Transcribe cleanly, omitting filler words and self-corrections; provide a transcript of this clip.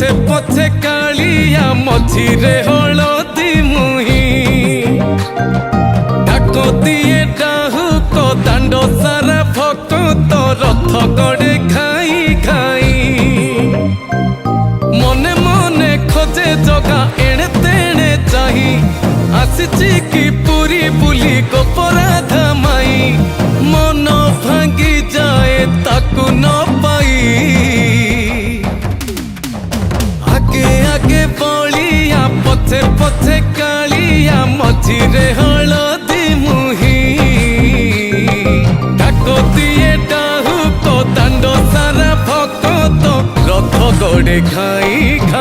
पछे पछे कालिया मझिरे हलदी मुही डाको दिए डाहुक दांड सारा भक्त रथ गड़े खाई खाई मने मने खोजे जगा एणे तेणे चाही आसिची की पूरी बुली गोपराधा माई मन भांगी जाए ताकू न पाई आगे आगे बलिया पछे पछे कालिया मझिरे हलदी मुही डाको दिए डाहुक दांड सारा भक्त रथ गड़े खाई खाई।